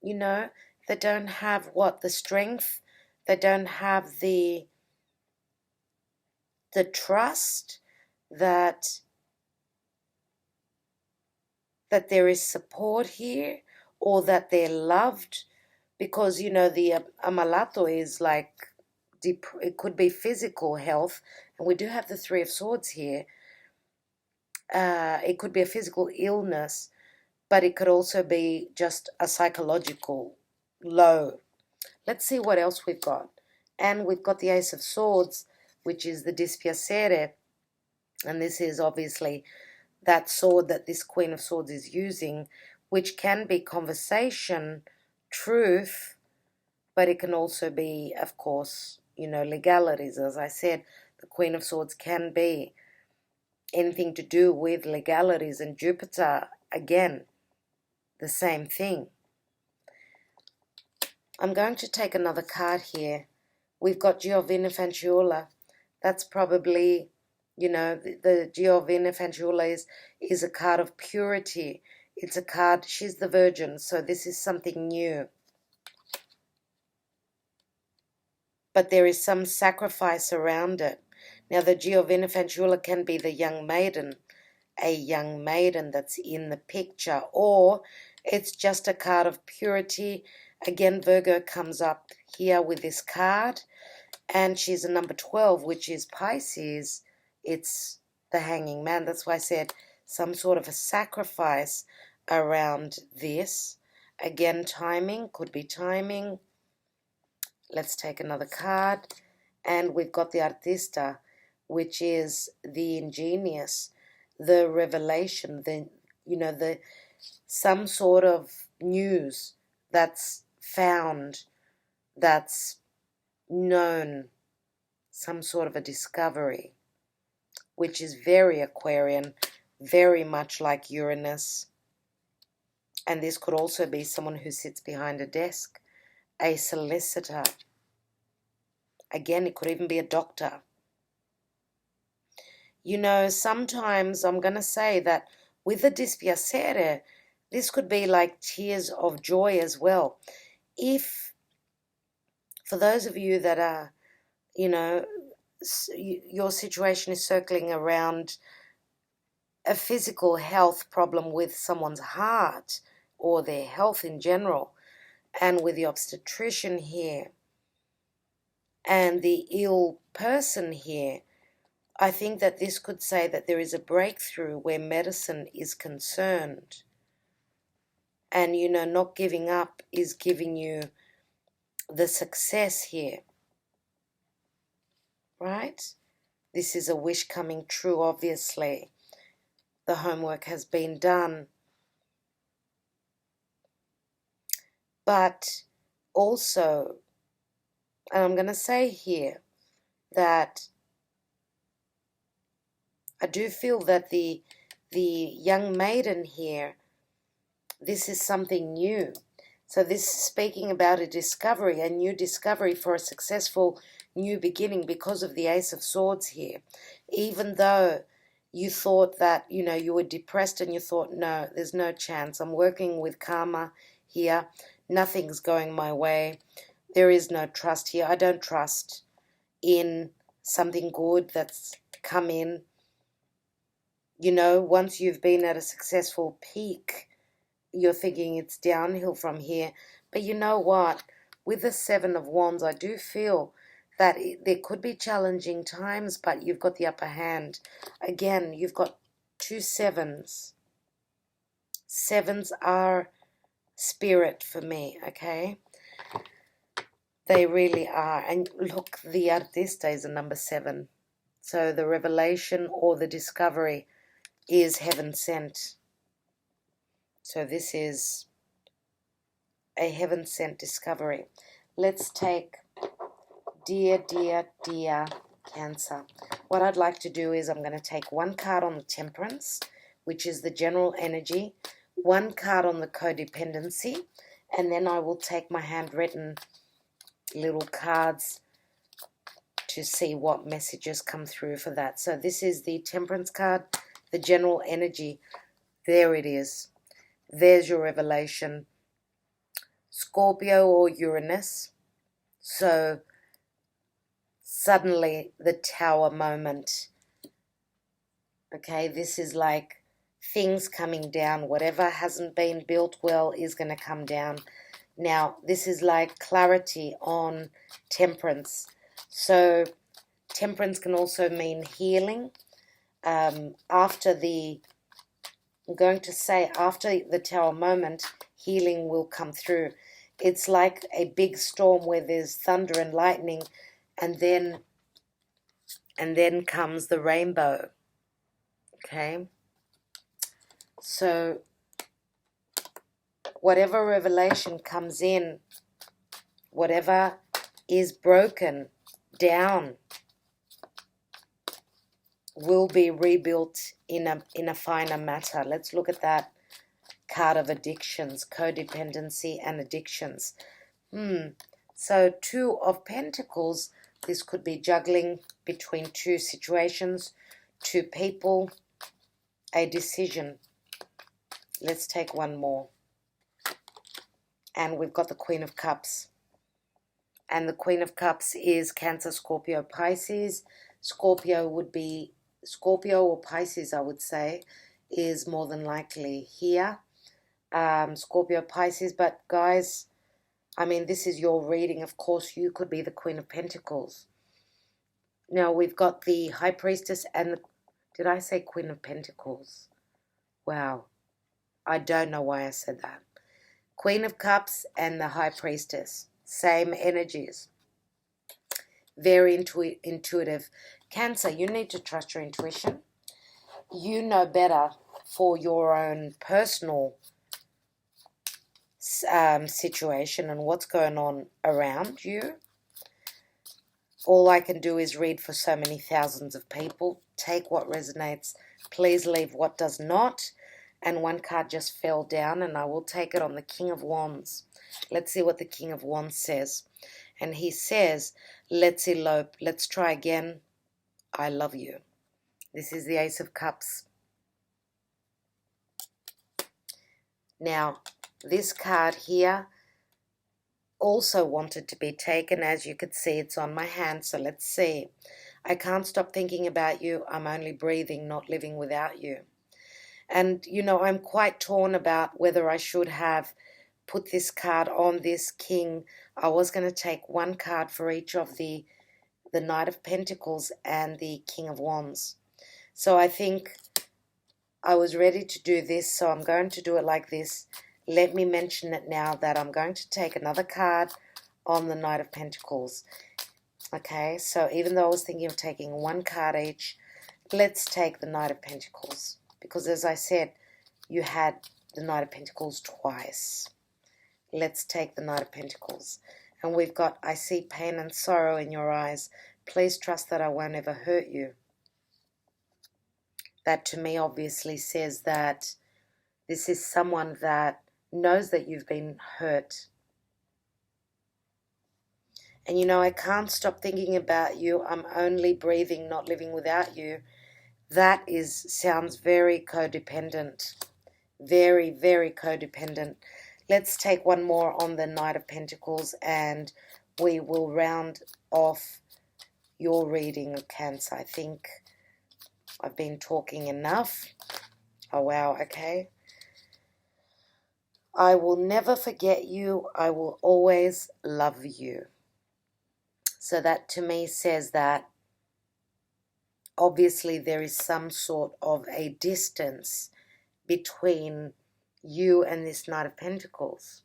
You know, they don't have what? The strength. They don't have the trust that there is support here, or that they're loved, because, you know, the Amalato is like, it could be physical health, and we do have the Three of Swords here. It could be a physical illness, but it could also be just a psychological low. Let's see what else we've got. And we've got the Ace of Swords, which is the dispiacere, and this is obviously that sword that this Queen of Swords is using, which can be conversation, truth, but it can also be, of course, you know, legalities. As I said, the Queen of Swords can be anything to do with legalities, and Jupiter, again, the same thing. I'm going to take another card here. We've got Giovina Fanciulla. That's probably, you know, the Giovina Fanciulla is a card of purity. It's a card, she's the Virgin, so this is something new. But there is some sacrifice around it. Now, the Giovina Fanciulla can be the young maiden, a young maiden that's in the picture, or it's just a card of purity. Again, Virgo comes up here with this card, and she's a number 12, which is Pisces. It's the Hanging Man. That's why I said some sort of a sacrifice around this. Again, timing, could be timing. Let's take another card. And we've got the Artista, which is the ingenious, the revelation, some sort of news that's found, that's known, some sort of a discovery, which is very Aquarian, very much like Uranus. And this could also be someone who sits behind a desk, a solicitor. Again, it could even be a doctor. You know, sometimes I'm going to say that with the dispiacere, this could be like tears of joy as well. If, for those of you that are, you know, your situation is circling around a physical health problem with someone's heart or their health in general, and with the obstetrician here and the ill person here, I think that this could say that there is a breakthrough where medicine is concerned. And, not giving up is giving you the success here. Right? This is a wish coming true, obviously. The homework has been done. But also, and I'm going to say here that I do feel that the young maiden here, this is something new. So this is speaking about a discovery, a new discovery for a successful new beginning because of the Ace of Swords here. Even though you thought that, you were depressed and you thought, no, there's no chance. I'm working with karma here. Nothing's going my way. There is no trust here. I don't trust in something good that's come in. Once you've been at a successful peak, you're thinking it's downhill from here. But you know what? With the Seven of Wands, I do feel that there could be challenging times, but you've got the upper hand. Again, you've got 2 sevens. Sevens are spirit for me, okay? They really are. And look, the artista is a number 7. So the revelation or the discovery is heaven sent. So this is a heaven sent discovery. Let's take dear, dear, dear Cancer. What I'd like to do is I'm going to take one card on the Temperance, which is the general energy, one card on the codependency, and then I will take my handwritten little cards to see what messages come through for that. So this is the Temperance card, the general energy. There it is. There's your revelation. Scorpio or Uranus. So suddenly the Tower moment. Okay, this is like things coming down. Whatever hasn't been built well is going to come down. Now, this is like clarity on Temperance. So Temperance can also mean healing. After the Tower moment, healing will come through. It's like a big storm where there's thunder and lightning, and then comes the rainbow. Okay? So whatever revelation comes in, whatever is broken down, will be rebuilt in a finer matter. Let's look at that card of addictions, codependency and addictions. So 2 of Pentacles, this could be juggling between 2 situations, 2 people, a decision. Let's take one more. And we've got the Queen of Cups. And the Queen of Cups is Cancer, Scorpio, Pisces. Scorpio or Pisces, I would say, is more than likely here. Scorpio, Pisces, but guys, I mean, this is your reading. Of course, you could be the Queen of Pentacles. Now, we've got the High Priestess and did I say Queen of Pentacles? Wow. I don't know why I said that. Queen of Cups and the High Priestess. Same energies. Very intuitive. Cancer, you need to trust your intuition. You know better for your own personal situation and what's going on around you. All I can do is read for so many thousands of people. Take what resonates. Please leave what does not. And one card just fell down, and I will take it on the King of Wands. Let's see what the King of Wands says. And he says, let's elope. Let's try again. I love you. This is the Ace of Cups. Now, this card here also wanted to be taken. As you could see, it's on my hand, so let's see. I can't stop thinking about you. I'm only breathing, not living without you. And, I'm quite torn about whether I should have put this card on this king. I was going to take one card for each of the the Knight of Pentacles and the King of Wands. So I think I was ready to do this, so I'm going to do it like this. Let me mention it now that I'm going to take another card on the Knight of Pentacles. Okay, so even though I was thinking of taking one card each, let's take the Knight of Pentacles. Because as I said, you had the Knight of Pentacles twice. Let's take the Knight of Pentacles. And we've got, I see pain and sorrow in your eyes. Please trust that I won't ever hurt you. That to me obviously says that this is someone that knows that you've been hurt. And you know, I can't stop thinking about you. I'm only breathing, not living without you. That sounds very codependent. Very, very codependent. Let's take one more on the Knight of Pentacles and we will round off your reading of Cancer. I think I've been talking enough. Oh, wow, okay. I will never forget you. I will always love you. So that to me says that obviously there is some sort of a distance between you and this Knight of Pentacles.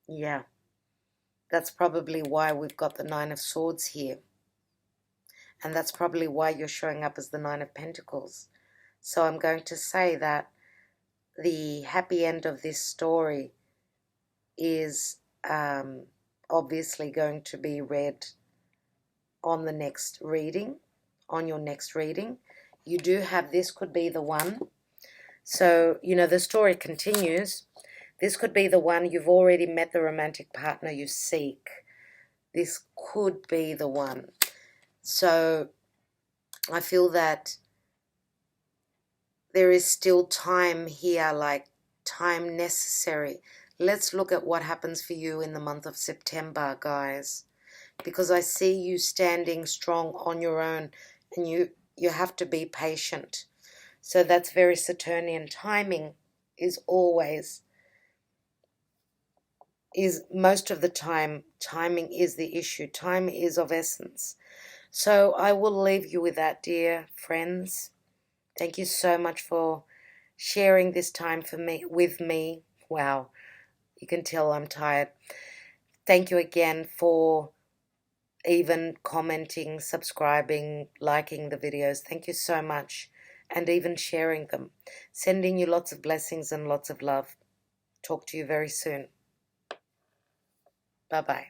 Yeah, that's probably why we've got the Nine of Swords here. And that's probably why you're showing up as the Nine of Pentacles. So I'm going to say that the happy end of this story is obviously going to be read on the next reading, on your next reading. You do have, this could be the one. So, you know, the story continues. This could be the one. You've already met the romantic partner you seek. This could be the one. So I feel that there is still time here, like time necessary. Let's look at what happens for you in the month of September, guys. Because I see you standing strong on your own and you have to be patient. So that's very Saturnian. Timing is always, is most of the time, timing is the issue. Time is of essence. So I will leave you with that, dear friends. Thank you so much for sharing this time with me. Wow, you can tell I'm tired. Thank you again for even commenting, subscribing, liking the videos. Thank you so much. And even sharing them. Sending you lots of blessings and lots of love. Talk to you very soon. Bye-bye.